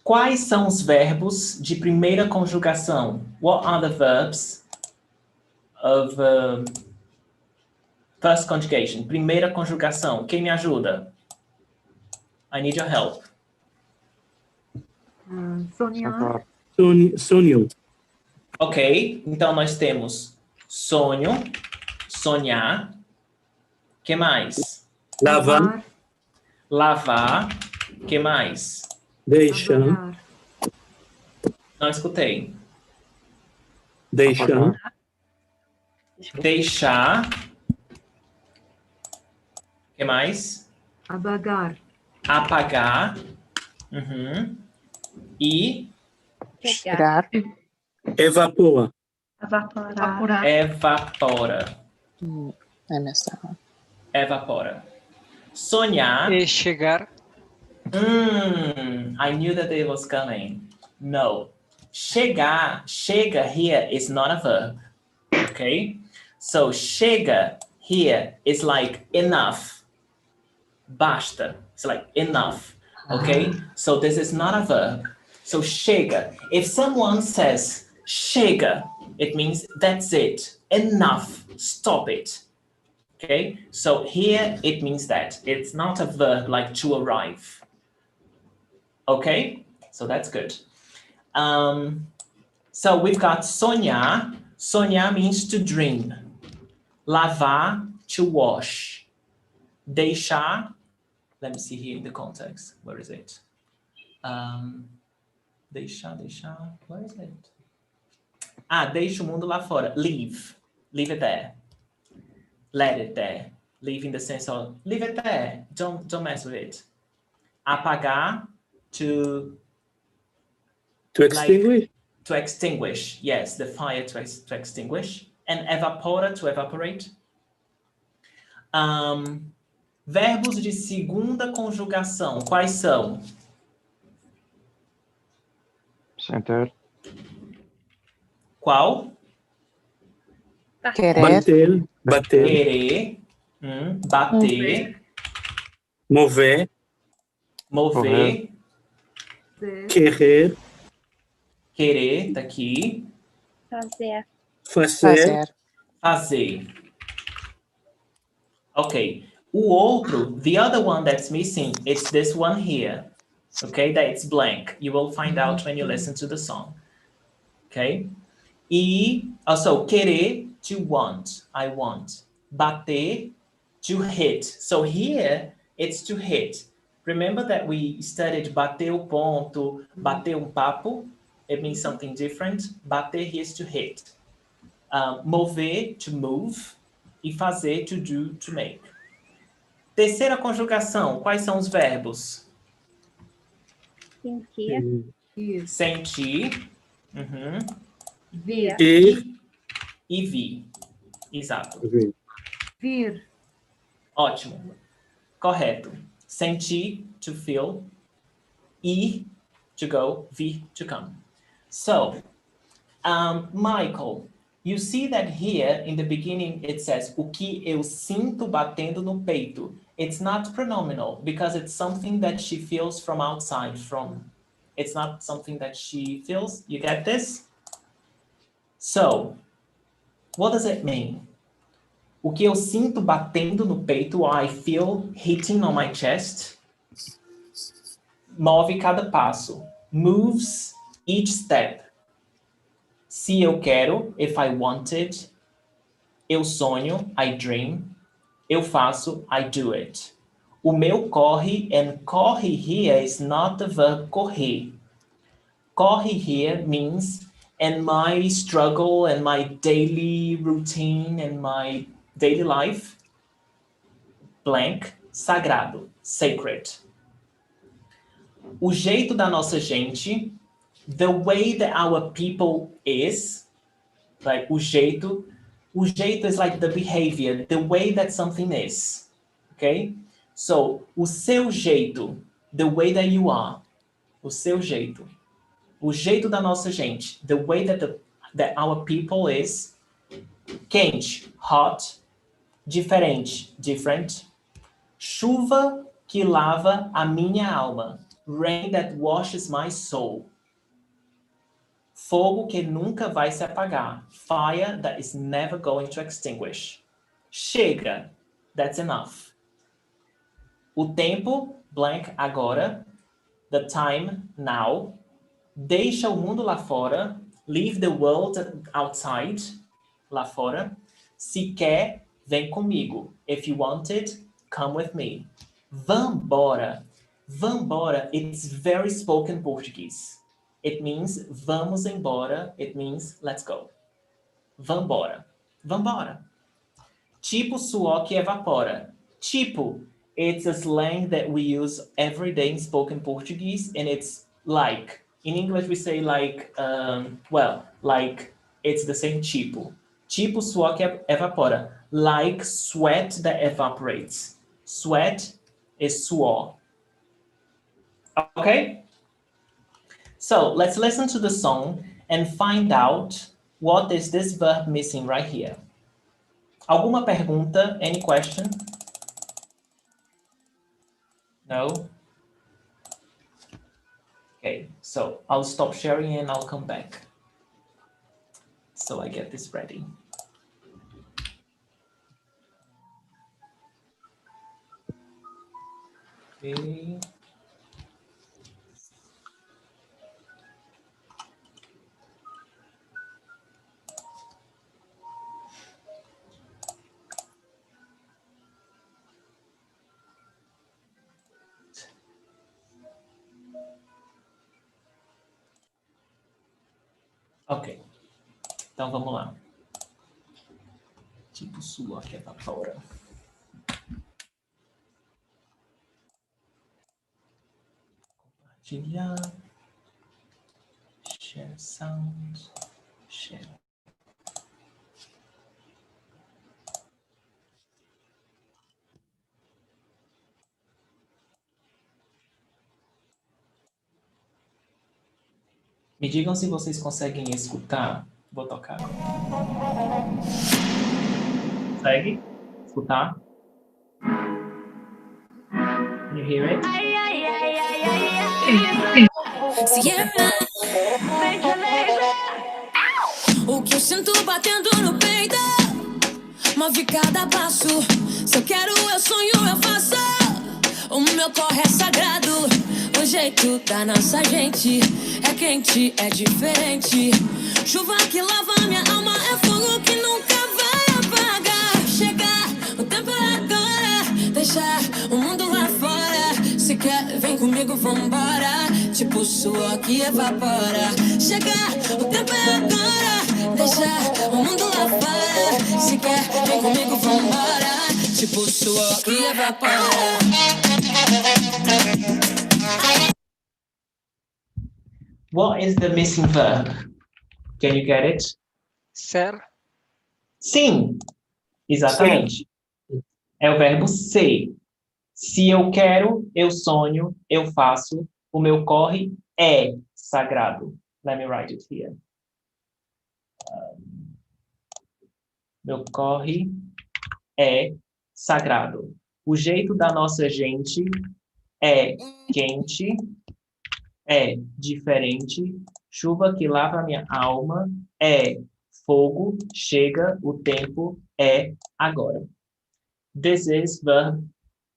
quais são os verbos de primeira conjugação? What are the verbs of first conjugation? Primeira conjugação. Quem me ajuda? I need your help. Sonhar. Sonho. Ok, então nós temos sonho, sonhar. Que mais? Lavar. Lavar. Que mais? Deixar. Não escutei. Deixar. Deixar. Que mais? Apagar. Apagar. E Chegar. Evapora. Evaporar. Evapora. I missed that one. Evapora. Sonhar. E chegar. I knew that it was coming. No. Chegar. Chega here is not a verb. Okay? So chega here is like enough. Basta. It's like enough. Okay? So this is not a verb. So chega. If someone says chega, it means that's it. Enough. Stop it. Okay? So here it means that. It's not a verb like to arrive. Okay? So that's good. So we've got sonhar. Sonhar means to dream. Lavar, to wash. Deixar, let me see here in the context. Where is it? Deixar, where is it? Deixa o mundo lá fora. Leave. Leave it there. Let it there. Leave in the sense of, leave it there. Don't mess with it. Apagar, to extinguish? Like, to extinguish, yes, the fire to extinguish. And evapora, to evaporate. Verbos de segunda conjugação, quais são? Sentar. Qual? Querer. Bater. Querer. Bater. Mover. Querer. Querer, tá aqui. Fazer. Fazer. Ok. O outro, the other one that's missing, it's this one here. Okay, that it's blank. You will find out when you listen to the song. Okay? E also querer, to want. I want. Bater, to hit. So here it's to hit. Remember that we studied bater o ponto, bater papo. It means something different. Bater here is to hit. Mover, to move. E fazer, to do, to make. Terceira conjugação, quais são os verbos? Sentir. Sentir. Uhum. Vir. Ir. E vir. Exato. Vir. Ótimo. Correto. Sentir, to feel. Ir, to go. Vir, to come. So, Michael, you see that here in the beginning it says o que eu sinto batendo no peito. It's not pronominal because it's something that she feels from outside. It's not something that she feels. You get this? So, what does it mean? O que eu sinto batendo no peito, I feel hitting on my chest. Move cada passo. Moves each step. Se eu quero, if I wanted. Eu sonho, I dream. Eu faço, I do it. O meu corre, and corre here is not the verb correr. Corre here means, and my struggle and my daily routine and my daily life, blank, sagrado, sacred. O jeito da nossa gente, the way that our people is, like o jeito is like the behavior, the way that something is, okay? So, o seu jeito, the way that you are, o seu jeito. O jeito da nossa gente, the way that our people is, quente, hot, diferente, different, chuva que lava a minha alma, rain that washes my soul, fogo que nunca vai se apagar, fire that is never going to extinguish, chega, that's enough. O tempo, blank, agora, the time, now, deixa o mundo lá fora, leave the world outside, lá fora. Se quer, vem comigo. If you want it, come with me. Vambora. Vambora, it's very spoken Portuguese. It means vamos embora. It means let's go. Vambora. Vambora. Tipo suor que evapora. Tipo, it's a slang that we use every day in spoken Portuguese, and it's like. In English, we say like, like it's the same tipo. Tipo suor que evapora. Like sweat that evaporates. Sweat is suor. Okay? So let's listen to the song and find out what is this verb missing right here. Alguma pergunta? Any question? No? Okay, so I'll stop sharing and I'll come back. So I get this ready. Okay. Ok, então vamos lá. Tipo suor que evapora. Compartilhar. Share sound. Share. Me digam se vocês conseguem escutar. Vou tocar agora. Consegue escutar? Can you hear it? O que eu sinto batendo no peito, move cada passo, Se eu quero, eu sonho, eu faço. O meu corre é sagrado. O jeito da nossa gente é quente, é diferente. Chuva que lava minha alma, é fogo que nunca vai apagar. Chega, o tempo é agora. Deixar o mundo lá fora. Se quer, vem comigo, vambora. Tipo suor que evapora. Chega, o tempo é agora. Deixar o mundo lá fora. Se quer, vem comigo, vambora. Tipo suor que evapora. What is the missing verb? Can you get it? Ser. Sim, exatamente. É o verbo ser. Se eu quero, eu sonho, eu faço. O meu corre é sagrado. Let me write it here. Meu corre é sagrado. O jeito da nossa gente é quente, é diferente. Chuva que lava minha alma é fogo. Chega, o tempo é agora. This is verb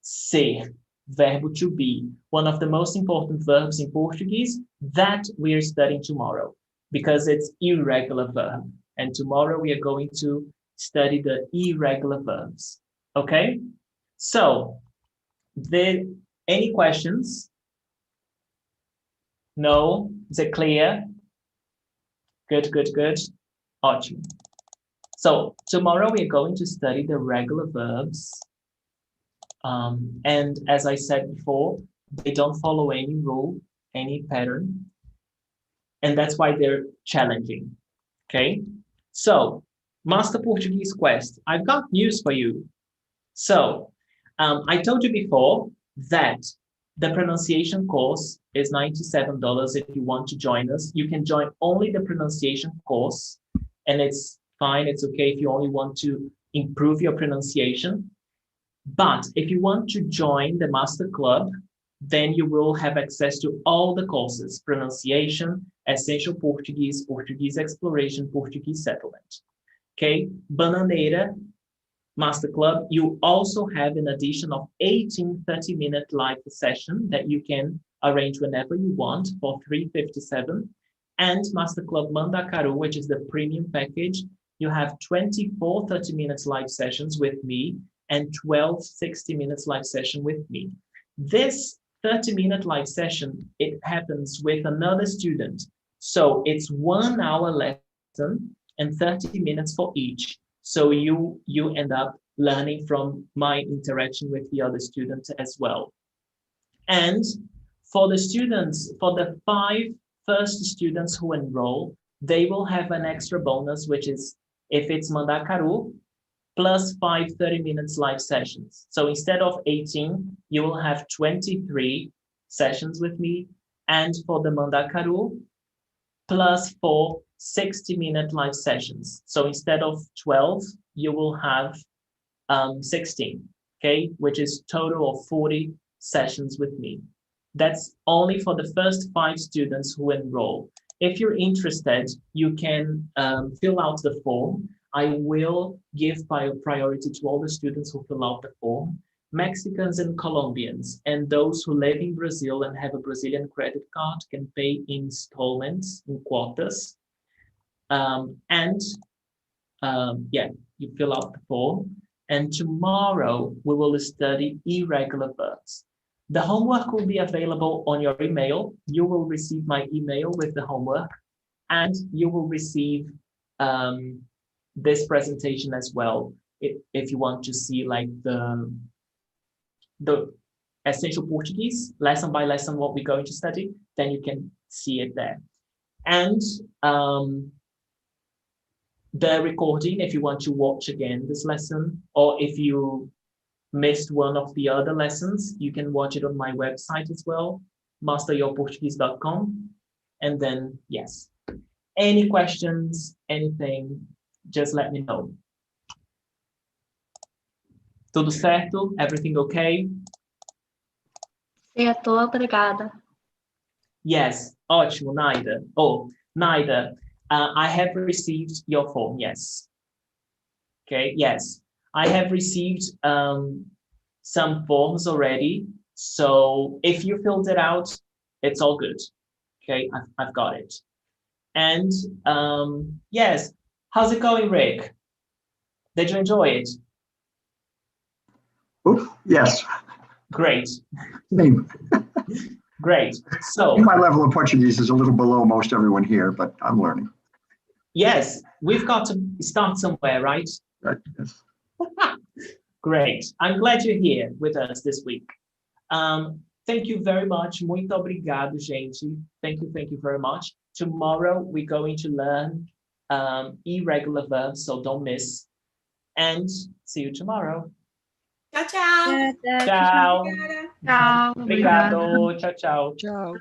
ser, verbo to be, one of the most important verbs in Portuguese that we are studying tomorrow, because it's irregular verb. And tomorrow we are going to study the irregular verbs. Okay? So, any questions? No? Is it clear? Good, good, good. Ótimo. So, tomorrow we are going to study the regular verbs. And as I said before, they don't follow any rule, any pattern. And that's why they're challenging. Okay? So, Master Portuguese Quest, I've got news for you. So, I told you before that the pronunciation course is $97 if you want to join us. You can join only the pronunciation course, and it's fine. It's okay if you only want to improve your pronunciation. But if you want to join the Master Club, then you will have access to all the courses: pronunciation, essential Portuguese, Portuguese exploration, Portuguese settlement. Okay, Bananeira Master Club, you also have an addition of 18 30-minute live session that you can arrange whenever you want for $357. And Master Club Mandacaru, which is the premium package, you have 24 30 minutes live sessions with me and 12 60 minutes live session with me. This 30-minute live session, it happens with another student. So it's 1 hour lesson and 30 minutes for each. So you end up learning from my interaction with the other students as well. And for the students, for the 5 first students who enroll, they will have an extra bonus, which is if it's Mandacaru, plus 5 30 minutes live sessions. So instead of 18, you will have 23 sessions with me. And for the Mandacaru, plus 4 60-minute live sessions. So instead of 12, you will have 16, okay? Which is total of 40 sessions with me. That's only for the first 5 students who enroll. If you're interested, you can fill out the form. I will give priority to all the students who fill out the form. Mexicans and Colombians, and those who live in Brazil and have a Brazilian credit card can pay in installments, in quotas. Yeah, you fill out the form. And tomorrow we will study irregular verbs. The homework will be available on your email. You will receive my email with the homework, and you will receive this presentation as well. If you want to see like the essential Portuguese, lesson by lesson, what we're going to study, then you can see it there. And the recording, if you want to watch again this lesson, or if you missed one of the other lessons, you can watch it on my website as well, masteryourportuguese.com. And then, yes, any questions, anything, just let me know. Tudo certo? Everything okay? Certo, obrigada. Yes, ótimo, Naida. Oh, Naida, I have received your form, yes. Okay, yes. I have received some forms already. So if you filled it out, it's all good. Okay, I've got it. And yes, how's it going, Rick? Did you enjoy it? Oops, yes. Great. Same. Great. So My level of Portuguese is a little below most everyone here, but I'm learning. yes, we've got to start somewhere, right? Right. Yes. Great. I'm glad you're here with us this week. Thank you very much. Muito obrigado, gente. Thank you very much. Tomorrow we're going to learn irregular verbs, so don't miss. And see you tomorrow. Tchau, tchau. Ciao. Tchau. Obrigado. Ciao, ciao. Tchau.